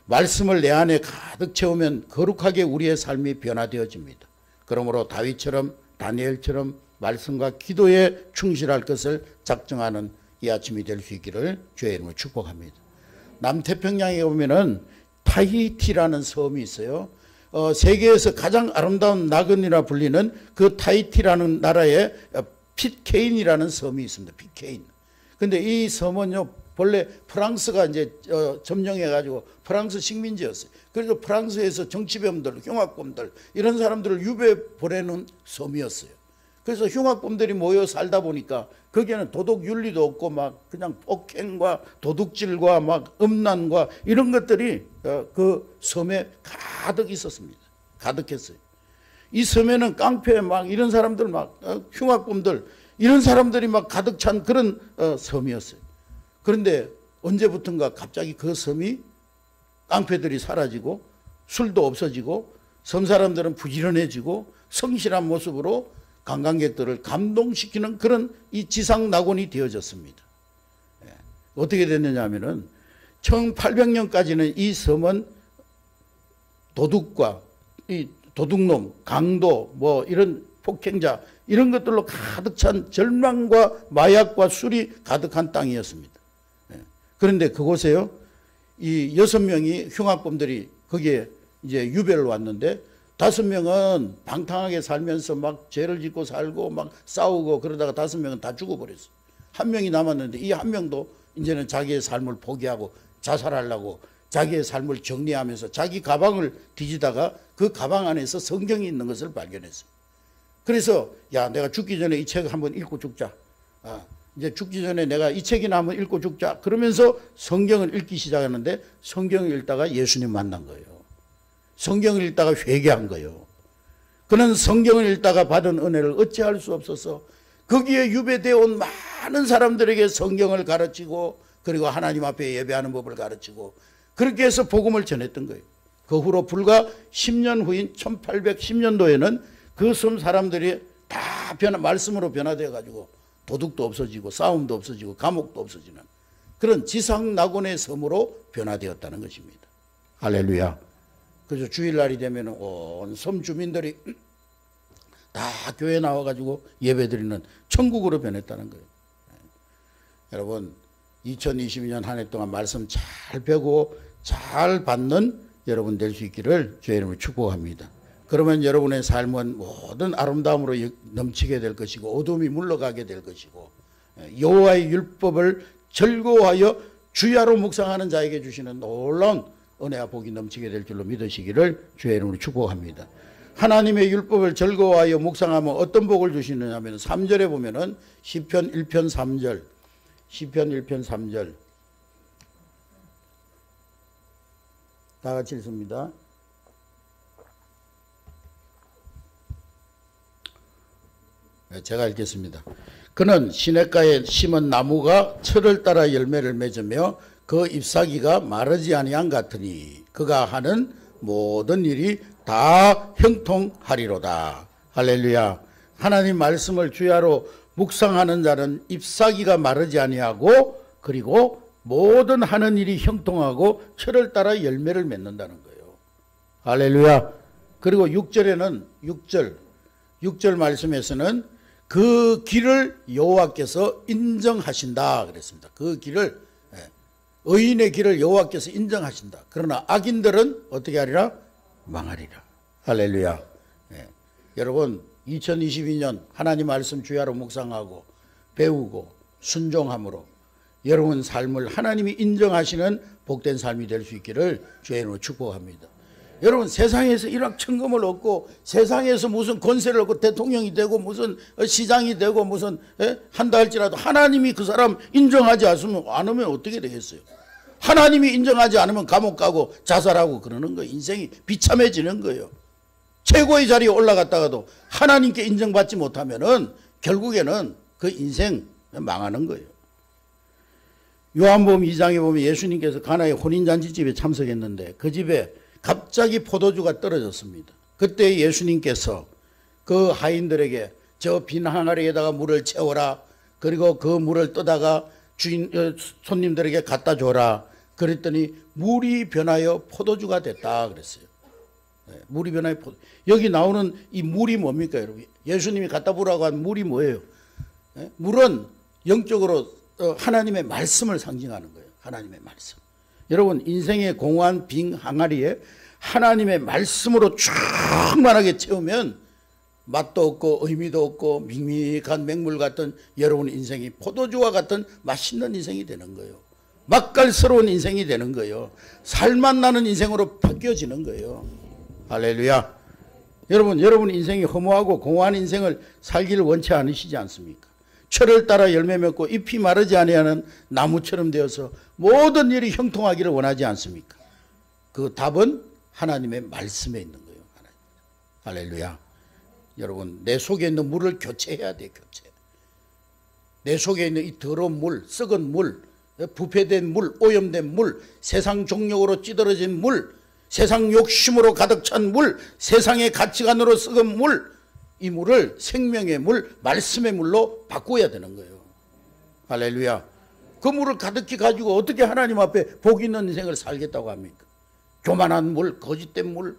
말씀을 내 안에 가득 채우면 거룩하게 우리의 삶이 변화되어집니다. 그러므로 다윗처럼 다니엘처럼 말씀과 기도에 충실할 것을 작정하는 이 아침이 될 수 있기를 주의 이름으로 축복합니다. 남태평양에 보면은 타히티라는 섬이 있어요. 세계에서 가장 아름다운 낙원이라 불리는 그 타히티라는 나라에 핏케인이라는 섬이 있습니다. 핏케인. 근데 이 섬은요, 본래 프랑스가 이제 점령해가지고 프랑스 식민지였어요. 그래서 프랑스에서 정치범들, 흉악범들 이런 사람들을 유배 보내는 섬이었어요. 그래서 흉악범들이 모여 살다 보니까 거기에는 도덕 윤리도 없고 막 그냥 폭행과 도둑질과 막 음란과 이런 것들이 그 섬에 가득 있었습니다. 가득했어요. 이 섬에는 깡패 막 이런 사람들 막 흉악범들 이런 사람들이 막 가득 찬 그런 섬이었어요. 그런데 언제부턴가 갑자기 그 섬이 깡패들이 사라지고 술도 없어지고 섬 사람들은 부지런해지고 성실한 모습으로 관광객들을 감동시키는 그런 이 지상 낙원이 되어졌습니다. 어떻게 됐느냐 하면은 1800년까지는 이 섬은 도둑과 이 도둑놈, 강도, 뭐 이런 폭행자 이런 것들로 가득 찬 절망과 마약과 술이 가득한 땅이었습니다. 그런데 그곳에요, 이 6명이 흉악범들이 거기에 이제 유배를 왔는데 5명은 방탕하게 살면서 막 죄를 짓고 살고 막 싸우고 그러다가 5명은 다 죽어버렸어요. 1명이 남았는데 이 1명도 이제는 자기의 삶을 포기하고 자살하려고 자기의 삶을 정리하면서 자기 가방을 뒤지다가 그 가방 안에서 성경이 있는 것을 발견했어요. 그래서 야, 내가 죽기 전에 이 책 한번 읽고 죽자. 이제 죽기 전에 내가 이 책이나 한번 읽고 죽자. 그러면서 성경을 읽기 시작하는데 성경을 읽다가 예수님 만난 거예요. 성경을 읽다가 회개한 거예요. 그는 성경을 읽다가 받은 은혜를 어찌할 수 없어서 거기에 유배되어 온 많은 사람들에게 성경을 가르치고 그리고 하나님 앞에 예배하는 법을 가르치고 그렇게 해서 복음을 전했던 거예요. 그 후로 불과 10년 후인 1810년도에는 그 섬 사람들이 다 말씀으로 변화되어 가지고 도둑도 없어지고 싸움도 없어지고 감옥도 없어지는 그런 지상 낙원의 섬으로 변화되었다는 것입니다. 할렐루야. 그래서 주일날이 되면 온 섬 주민들이 다 교회 나와가지고 예배드리는 천국으로 변했다는 거예요. 여러분 2022년 한 해 동안 말씀 잘 배우고 잘 받는 여러분 될 수 있기를 주의 이름으로 축복합니다. 그러면 여러분의 삶은 모든 아름다움으로 넘치게 될 것이고 어둠이 물러가게 될 것이고 여호와의 율법을 즐거워하여 주야로 묵상하는 자에게 주시는 놀라운 은혜와 복이 넘치게 될 줄로 믿으시기를 주의 이름으로 축복합니다. 하나님의 율법을 즐거워하여 묵상하면 어떤 복을 주시느냐 하면 3절에 보면은 시편 1편 3절 시편 1편 3절 다 같이 읽습니다. 제가 읽겠습니다. 그는 시냇가에 심은 나무가 철을 따라 열매를 맺으며 그 잎사귀가 마르지 아니한 같으니 그가 하는 모든 일이 다 형통하리로다. 할렐루야. 하나님 말씀을 주야로 묵상하는 자는 잎사귀가 마르지 아니하고 그리고 모든 하는 일이 형통하고 철을 따라 열매를 맺는다는 거예요. 할렐루야. 그리고 6절에는 6절 말씀에서는 그 길을 여호와께서 인정하신다 그랬습니다. 그 길을 의인의 길을 여호와께서 인정하신다. 그러나 악인들은 어떻게 하리라? 망하리라. 할렐루야. 여러분 2022년 하나님 말씀 주야로 묵상하고 배우고 순종함으로 여러분 삶을 하나님이 인정하시는 복된 삶이 될 수 있기를 주의 이름으로 축복합니다. 여러분 세상에서 일확천금을 얻고 세상에서 무슨 권세를 얻고 대통령이 되고 무슨 시장이 되고 무슨 한다 할지라도 하나님이 그 사람 인정하지 않으면 어떻게 되겠어요? 하나님이 인정하지 않으면 감옥 가고 자살하고 그러는 거예요. 인생이 비참해지는 거예요. 최고의 자리에 올라갔다가도 하나님께 인정받지 못하면은 결국에는 그 인생 망하는 거예요. 요한복음 2장에 보면 예수님께서 가나의 혼인잔치집에 참석했는데 그 집에 갑자기 포도주가 떨어졌습니다. 그때 예수님께서 그 하인들에게 저 빈 항아리에다가 물을 채워라. 그리고 그 물을 떠다가 손님들에게 갖다 줘라. 그랬더니 물이 변하여 포도주가 됐다 그랬어요. 물이 변하여 여기 나오는 이 물이 뭡니까 여러분? 예수님이 갖다 부라고 한 물이 뭐예요? 물은 영적으로 하나님의 말씀을 상징하는 거예요. 하나님의 말씀. 여러분 인생의 공허한 빈 항아리에 하나님의 말씀으로 충만하게 채우면 맛도 없고 의미도 없고 밍밍한 맹물 같은 여러분 인생이 포도주와 같은 맛있는 인생이 되는 거예요. 맛깔스러운 인생이 되는 거예요. 살맛 나는 인생으로 바뀌어지는 거예요. 할렐루야. 여러분 인생이 허무하고 공허한 인생을 살기를 원치 않으시지 않습니까? 철을 따라 열매 맺고 잎이 마르지 아니하는 나무처럼 되어서 모든 일이 형통하기를 원하지 않습니까? 그 답은 하나님의 말씀에 있는 거예요. 할렐루야. 여러분 내 속에 있는 물을 교체해야 돼. 교체. 내 속에 있는 이 더러운 물, 썩은 물, 부패된 물, 오염된 물, 세상 종력으로 찌들어진 물, 세상 욕심으로 가득 찬 물, 세상의 가치관으로 썩은 물, 이 물을 생명의 물, 말씀의 물로 바꿔야 되는 거예요. 할렐루야. 그 물을 가득히 가지고 어떻게 하나님 앞에 복 있는 인생을 살겠다고 합니까? 교만한 물, 거짓된 물,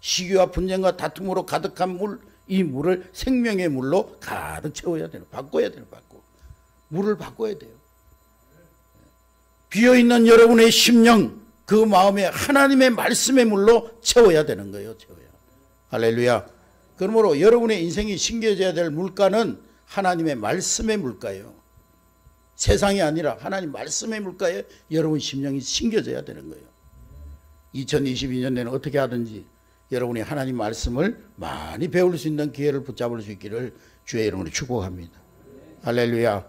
시기와 분쟁과 다툼으로 가득한 물, 이 물을 생명의 물로 가득 채워야 돼요. 바꿔야 돼요. 물을 바꿔야 돼요. 비어있는 여러분의 심령, 그 마음에 하나님의 말씀의 물로 채워야 되는 거예요. 채워야. 할렐루야. 그러므로 여러분의 인생이 심겨져야 될 물가는 하나님의 말씀의 물가예요. 세상이 아니라 하나님 말씀의 물가에 여러분 심령이 심겨져야 되는 거예요. 2022년에는 어떻게 하든지 여러분이 하나님 말씀을 많이 배울 수 있는 기회를 붙잡을 수 있기를 주의 이름으로 축복합니다. 할렐루야.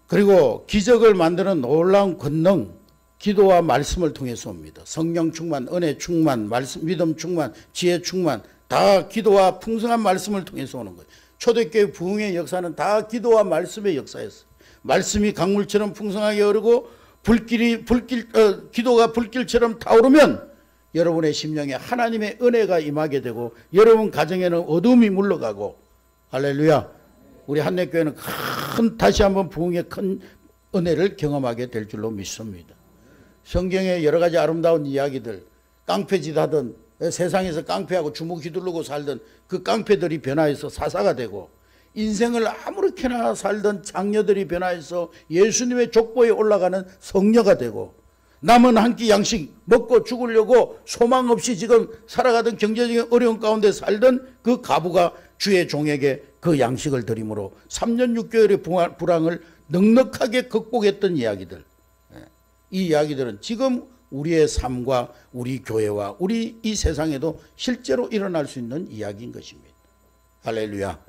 그리고 기적을 만드는 놀라운 권능, 기도와 말씀을 통해서 옵니다. 성령 충만, 은혜 충만, 말씀, 믿음 충만, 지혜 충만, 다 기도와 풍성한 말씀을 통해서 오는 거예요. 초대교회 부흥의 역사는 다 기도와 말씀의 역사였어요. 말씀이 강물처럼 풍성하게 흐르고 기도가 불길처럼 타오르면 여러분의 심령에 하나님의 은혜가 임하게 되고 여러분 가정에는 어둠이 물러가고 할렐루야. 우리 한내교회는 다시 한번 부흥의 큰 은혜를 경험하게 될 줄로 믿습니다. 성경의 여러 가지 아름다운 이야기들, 깡패짓 하던 세상에서 깡패하고 주먹 휘두르고 살던 그 깡패들이 변화해서 사사가 되고 인생을 아무렇게나 살던 장녀들이 변화해서 예수님의 족보에 올라가는 성녀가 되고 남은 한 끼 양식 먹고 죽으려고 소망 없이 지금 살아가던 경제적인 어려운 가운데 살던 그 가부가 주의 종에게 그 양식을 드림으로 3년 6개월의 불황을 넉넉하게 극복했던 이야기들, 이 이야기들은 지금 우리의 삶과 우리 교회와 우리 이 세상에도 실제로 일어날 수 있는 이야기인 것입니다. 할렐루야.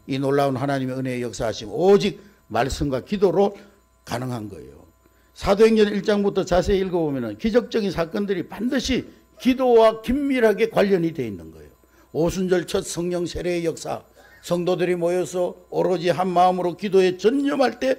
이 놀라운 하나님의 은혜의 역사하심 오직 말씀과 기도로 가능한 거예요. 사도행전 1장부터 자세히 읽어보면 기적적인 사건들이 반드시 기도와 긴밀하게 관련이 되어 있는 거예요. 오순절 첫 성령 세례의 역사, 성도들이 모여서 오로지 한 마음으로 기도에 전념할 때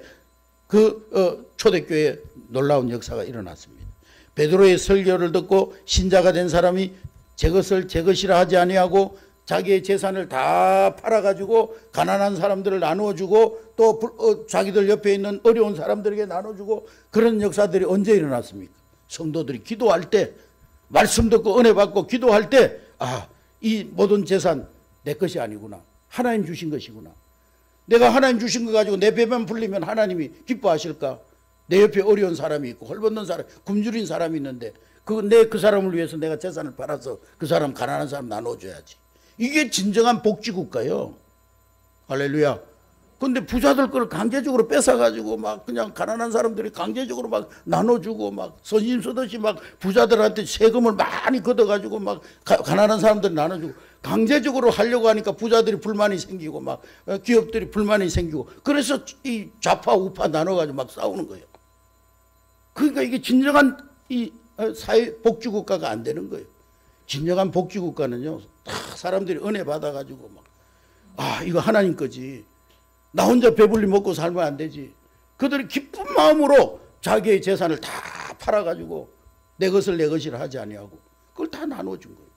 그 초대교회에 놀라운 역사가 일어났습니다. 베드로의 설교를 듣고 신자가 된 사람이 제 것을 제 것이라 하지 아니하고 자기의 재산을 다 팔아가지고 가난한 사람들을 나누어주고 또 자기들 옆에 있는 어려운 사람들에게 나눠주고 그런 역사들이 언제 일어났습니까? 성도들이 기도할 때, 말씀 듣고 은혜 받고 기도할 때, 이 모든 재산 내 것이 아니구나. 하나님 주신 것이구나. 내가 하나님 주신 거 가지고 내 배만 불리면 하나님이 기뻐하실까? 내 옆에 어려운 사람이 있고 헐벗는 사람, 굶주린 사람이 있는데 그 사람을 위해서 내가 재산을 팔아서 그 사람 가난한 사람 나눠줘야지. 이게 진정한 복지국가예요. 할렐루야. 근데 부자들 걸 강제적으로 뺏어가지고 막 그냥 가난한 사람들이 강제적으로 막 나눠주고 막 선심 쓰듯이 막 부자들한테 세금을 많이 걷어가지고 막 가난한 사람들 나눠주고 강제적으로 하려고 하니까 부자들이 불만이 생기고 막 기업들이 불만이 생기고 그래서 이 좌파 우파 나눠가지고 막 싸우는 거예요. 그러니까 이게 진정한 이 사회 복지국가가 안 되는 거예요. 진정한 복지국가는요, 다 사람들이 은혜 받아가지고 막, 아, 이거 하나님 거지. 나 혼자 배불리 먹고 살면 안 되지. 그들이 기쁜 마음으로 자기의 재산을 다 팔아가지고 내 것을 내 것이라 하지 아니하고 그걸 다 나눠준 거예요.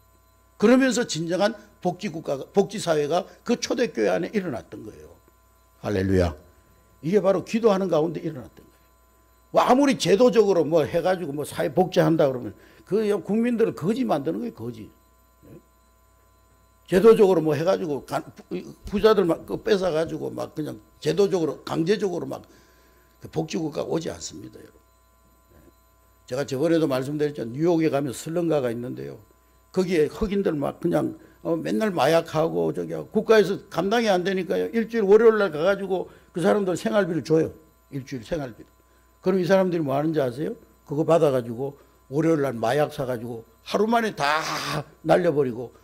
그러면서 진정한 복지국가가, 복지사회가 그 초대교회 안에 일어났던 거예요. 할렐루야. 이게 바로 기도하는 가운데 일어났던 거예요. 뭐 아무리 제도적으로 뭐 해가지고 뭐 사회 복지한다 그러면 그 국민들을 거지 만드는 거예요, 거지. 제도적으로 뭐 해가지고 부자들 막 뺏어가지고 막 그냥 제도적으로 강제적으로 막 복지국가가 오지 않습니다, 여러분. 제가 저번에도 말씀드렸죠. 뉴욕에 가면 슬럼가가 있는데요. 거기에 흑인들 막 그냥 맨날 마약하고 저기 국가에서 감당이 안 되니까요. 일주일 월요일 날 가가지고 그 사람들 생활비를 줘요. 일주일 생활비를. 그럼 이 사람들이 뭐 하는지 아세요? 그거 받아가지고 월요일 날 마약 사가지고 하루 만에 다 날려버리고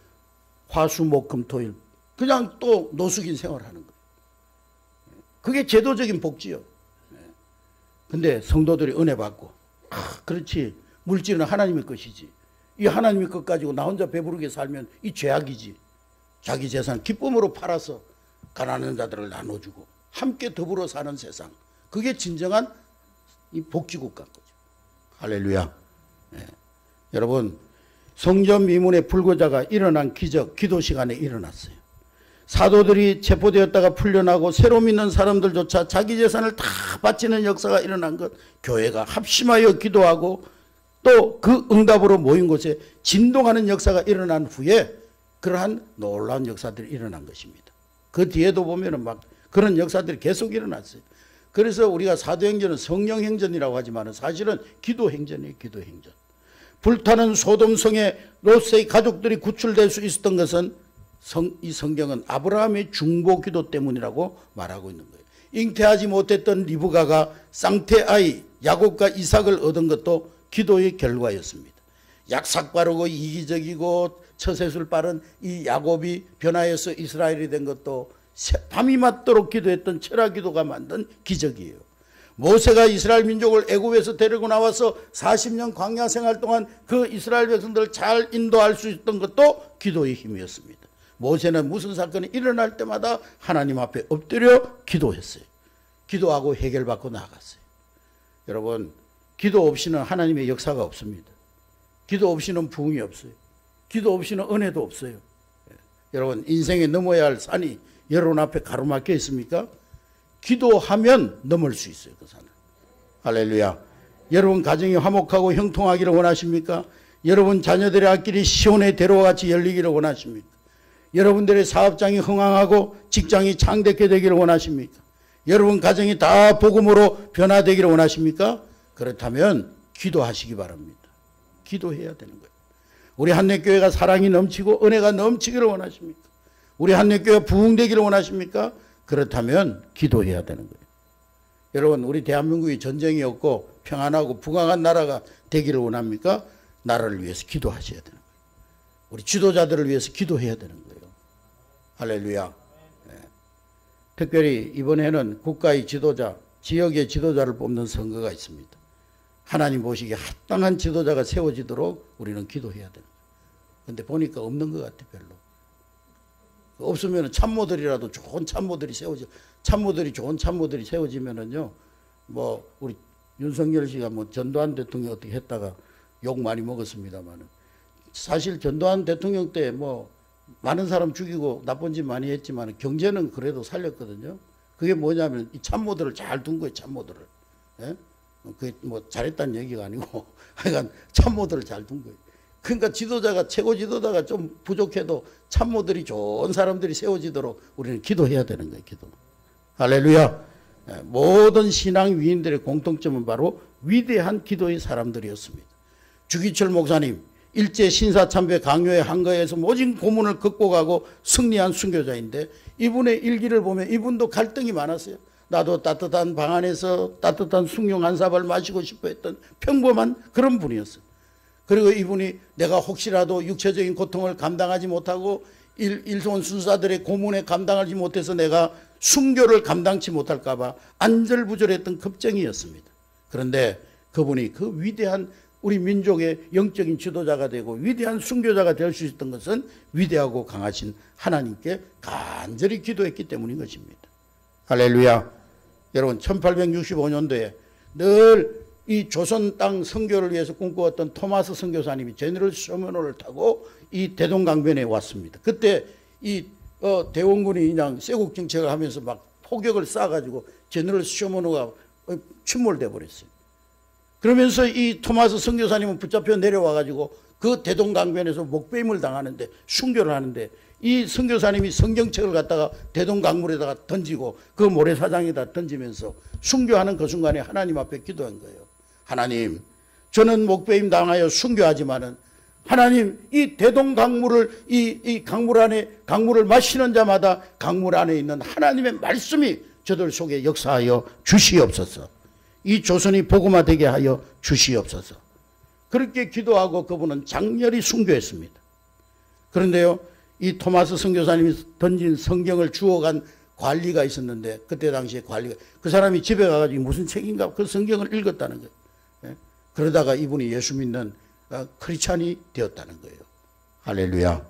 화수목금토일 그냥 또 노숙인 생활하는 거예요. 그게 제도적인 복지요. 근데 성도들이 은혜 받고 그렇지 물질은 하나님의 것이지 이 하나님의 것 가지고 나 혼자 배부르게 살면 이 죄악이지. 자기 재산 기쁨으로 팔아서 가난한 자들을 나눠주고 함께 더불어 사는 세상 그게 진정한 이 복지국가인 거죠. 할렐루야. 여러분 성전 미문의 불거자가 일어난 기적, 기도 시간에 일어났어요. 사도들이 체포되었다가 풀려나고 새로 믿는 사람들조차 자기 재산을 다 바치는 역사가 일어난 것, 교회가 합심하여 기도하고 또 그 응답으로 모인 곳에 진동하는 역사가 일어난 후에 그러한 놀라운 역사들이 일어난 것입니다. 그 뒤에도 보면은 막 그런 역사들이 계속 일어났어요. 그래서 우리가 사도행전은 성령행전이라고 하지만 사실은 기도행전이에요, 기도행전. 불타는 소돔성에 롯의 가족들이 구출될 수 있었던 것은 이 성경은 아브라함의 중보 기도 때문이라고 말하고 있는 거예요. 잉태하지 못했던 리브가가 쌍태아이 야곱과 이삭을 얻은 것도 기도의 결과였습니다. 약삭 빠르고 이기적이고 처세술 빠른 이 야곱이 변화해서 이스라엘이 된 것도 밤이 맞도록 기도했던 철학 기도가 만든 기적이에요. 모세가 이스라엘 민족을 애굽에서 데리고 나와서 40년 광야 생활 동안 그 이스라엘 백성들을 잘 인도할 수 있었던 것도 기도의 힘이었습니다. 모세는 무슨 사건이 일어날 때마다 하나님 앞에 엎드려 기도했어요. 기도하고 해결받고 나아갔어요. 여러분 기도 없이는 하나님의 역사가 없습니다. 기도 없이는 부흥이 없어요. 기도 없이는 은혜도 없어요. 여러분 인생에 넘어야 할 산이 여러분 앞에 가로막혀 있습니까? 기도하면 넘을 수 있어요. 그 산을. 할렐루야. 여러분 가정이 화목하고 형통하기를 원하십니까? 여러분 자녀들의 앞길이 시온의 대로와 같이 열리기를 원하십니까? 여러분들의 사업장이 흥황하고 직장이 창대케 되기를 원하십니까? 여러분 가정이 다 복음으로 변화되기를 원하십니까? 그렇다면 기도하시기 바랍니다. 기도해야 되는 거예요. 우리 한례교회가 사랑이 넘치고 은혜가 넘치기를 원하십니까? 우리 한례교회가 부흥되기를 원하십니까? 그렇다면 기도해야 되는 거예요. 여러분 우리 대한민국이 전쟁이 없고 평안하고 부강한 나라가 되기를 원합니까? 나라를 위해서 기도하셔야 되는 거예요. 우리 지도자들을 위해서 기도해야 되는 거예요. 할렐루야. 네. 특별히 이번에는 국가의 지도자, 지역의 지도자를 뽑는 선거가 있습니다. 하나님 보시기에 합당한 지도자가 세워지도록 우리는 기도해야 되는 거예요. 그런데 보니까 없는 것 같아 별로. 없으면 참모들이라도 좋은 참모들이 좋은 참모들이 세워지면은요, 뭐, 우리 윤석열 씨가 뭐 전두환 대통령 어떻게 했다가 욕 많이 먹었습니다만은 사실 전두환 대통령 때 뭐 많은 사람 죽이고 나쁜 짓 많이 했지만 경제는 그래도 살렸거든요. 그게 뭐냐면 이 참모들을 잘 둔 거예요, 참모들을. 예? 그게 뭐 잘했다는 얘기가 아니고 하여간 참모들을 잘 둔 거예요. 그러니까 지도자가 최고 지도자가 좀 부족해도 참모들이 좋은 사람들이 세워지도록 우리는 기도해야 되는 거예요. 기도. 할렐루야. 모든 신앙 위인들의 공통점은 바로 위대한 기도의 사람들이었습니다. 주기철 목사님 일제 신사참배 강요에 한거에서 모진 고문을 극복하고 승리한 순교자인데 이분의 일기를 보면 이분도 갈등이 많았어요. 나도 따뜻한 방 안에서 따뜻한 숭늉 한 사발 마시고 싶어 했던 평범한 그런 분이었어요. 그리고 이분이 내가 혹시라도 육체적인 고통을 감당하지 못하고 일본 순사들의 고문에 감당하지 못해서 내가 순교를 감당치 못할까 봐 안절부절했던 급정이었습니다. 그런데 그분이 그 위대한 우리 민족의 영적인 지도자가 되고 위대한 순교자가 될 수 있었던 것은 위대하고 강하신 하나님께 간절히 기도했기 때문인 것입니다. 할렐루야. 여러분 1865년도에 늘 이 조선 땅 선교를 위해서 꿈꾸었던 토마스 선교사님이 제너럴 셔먼호를 타고 이 대동강변에 왔습니다. 그때 이 대원군이 그냥 쇄국 정책을 하면서 막 포격을 쏴가지고 제너럴 셔먼호가 침몰돼 버렸어요. 그러면서 이 토마스 선교사님은 붙잡혀 내려와가지고 그 대동강변에서 목배임을 당하는데 순교를 하는데 이 선교사님이 성경책을 갖다가 대동강물에다가 던지고 그 모래사장에다 던지면서 순교하는 그 순간에 하나님 앞에 기도한 거예요. 하나님, 저는 목배임 당하여 순교하지만은 하나님, 이 대동강물을 이 강물 안에 강물을 마시는 자마다 강물 안에 있는 하나님의 말씀이 저들 속에 역사하여 주시옵소서. 이 조선이 복음화되게 하여 주시옵소서. 그렇게 기도하고 그분은 장렬히 순교했습니다. 그런데요, 이 토마스 선교사님이 던진 성경을 주워간 관리가 있었는데 그때 당시에 관리가 그 사람이 집에 가가지고 무슨 책인가 그 성경을 읽었다는 거예요. 그러다가 이분이 예수 믿는 크리스찬이 되었다는 거예요. 할렐루야.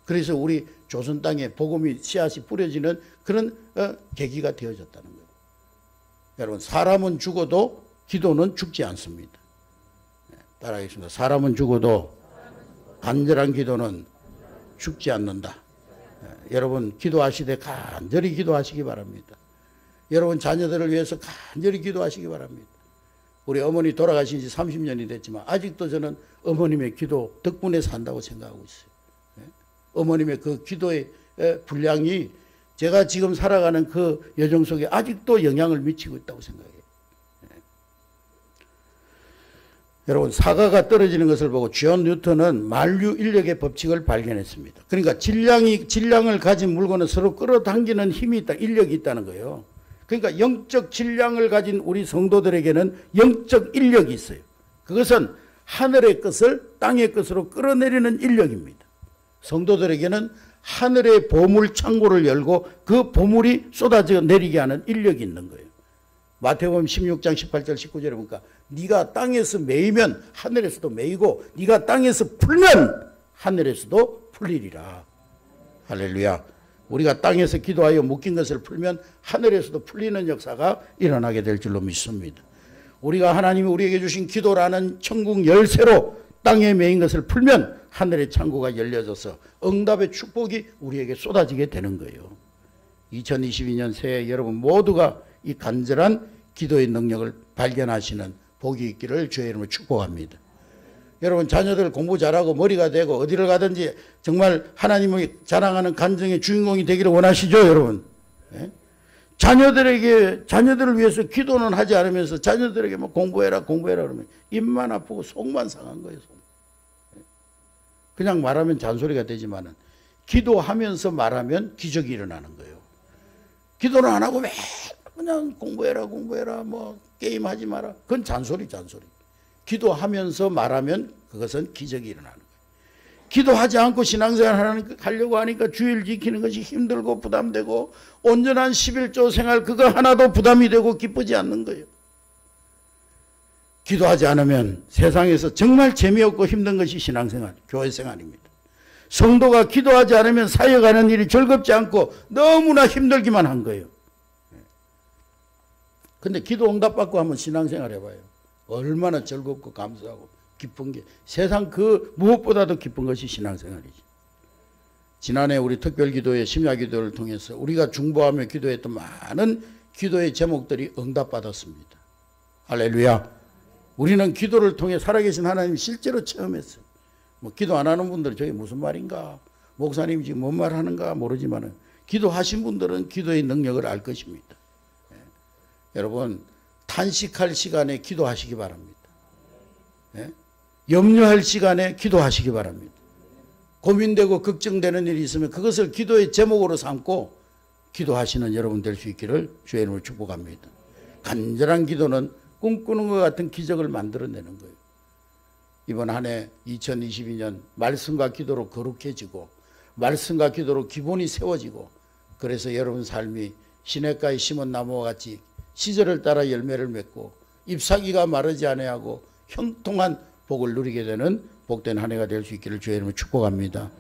그래서 우리 조선 땅에 복음이 씨앗이 뿌려지는 그런 계기가 되어졌다는 거예요. 여러분, 사람은 죽어도 기도는 죽지 않습니다. 따라하겠습니다. 사람은 죽어도 간절한 기도는 죽지 않는다. 여러분, 기도하시되 간절히 기도하시기 바랍니다. 여러분 자녀들을 위해서 간절히 기도하시기 바랍니다. 우리 어머니 돌아가신 지 30년이 됐지만 아직도 저는 어머님의 기도 덕분에 산다고 생각하고 있어요. 어머님의 그 기도의 분량이 제가 지금 살아가는 그 여정 속에 아직도 영향을 미치고 있다고 생각해요. 여러분, 사과가 떨어지는 것을 보고 존 뉴턴은 만류 인력의 법칙을 발견했습니다. 그러니까 질량을 가진 물건은 서로 끌어당기는 힘이 있다, 인력이 있다는 거예요. 그러니까 영적 질량을 가진 우리 성도들에게는 영적 인력이 있어요. 그것은 하늘의 것을 땅의 것으로 끌어내리는 인력입니다. 성도들에게는 하늘의 보물 창고를 열고 그 보물이 쏟아져 내리게 하는 인력이 있는 거예요. 마태복음 16장 18절 19절에 보니까 네가 땅에서 매이면 하늘에서도 매이고 네가 땅에서 풀면 하늘에서도 풀리리라. 할렐루야. 우리가 땅에서 기도하여 묶인 것을 풀면 하늘에서도 풀리는 역사가 일어나게 될 줄로 믿습니다. 우리가 하나님이 우리에게 주신 기도라는 천국 열쇠로 땅에 매인 것을 풀면 하늘의 창고가 열려져서 응답의 축복이 우리에게 쏟아지게 되는 거예요. 2022년 새해 여러분 모두가 이 간절한 기도의 능력을 발견하시는 복이 있기를 주의 이름으로 축복합니다. 여러분 자녀들 공부 잘하고 머리가 되고 어디를 가든지 정말 하나님을 자랑하는 간증의 주인공이 되기를 원하시죠, 여러분? 예? 자녀들을 위해서 기도는 하지 않으면서 자녀들에게 뭐 공부해라 그러면 입만 아프고 속만 상한 거예요. 속. 그냥 말하면 잔소리가 되지만은 기도하면서 말하면 기적이 일어나는 거예요. 기도는 안 하고 왜 그냥 공부해라 뭐 게임하지 마라. 그건 잔소리. 기도하면서 말하면 그것은 기적이 일어나는 거예요. 기도하지 않고 신앙생활 하려고 하니까 주일 지키는 것이 힘들고 부담되고 온전한 11조 생활 그거 하나도 부담이 되고 기쁘지 않는 거예요. 기도하지 않으면 세상에서 정말 재미없고 힘든 것이 신앙생활, 교회생활입니다. 성도가 기도하지 않으면 사역하는 일이 즐겁지 않고 너무나 힘들기만 한 거예요. 근데 기도 응답받고 한번 신앙생활 해봐요. 얼마나 즐겁고 감사하고 기쁜 게 세상 그 무엇보다도 기쁜 것이 신앙생활이지. 지난해 우리 특별기도회 심야기도를 통해서 우리가 중보하며 기도했던 많은 기도의 제목들이 응답받았습니다. 할렐루야. 우리는 기도를 통해 살아계신 하나님 실제로 체험했어요. 뭐 기도 안 하는 분들은 저게 무슨 말인가, 목사님이 지금 뭔 말 하는가 모르지만 기도하신 분들은 기도의 능력을 알 것입니다. 여러분 탄식할 시간에 기도하시기 바랍니다. 염려할 시간에 기도하시기 바랍니다. 고민되고 걱정되는 일이 있으면 그것을 기도의 제목으로 삼고 기도하시는 여러분 될 수 있기를 주의 이름으로 축복합니다. 간절한 기도는 꿈꾸는 것 같은 기적을 만들어내는 거예요. 이번 한 해 2022년 말씀과 기도로 거룩해지고 말씀과 기도로 기본이 세워지고 그래서 여러분 삶이 시냇가에 심은 나무와 같이 시절을 따라 열매를 맺고 잎사귀가 마르지 아니하고 형통한 복을 누리게 되는 복된 한 해가 될 수 있기를 주의 이름으로 축복합니다.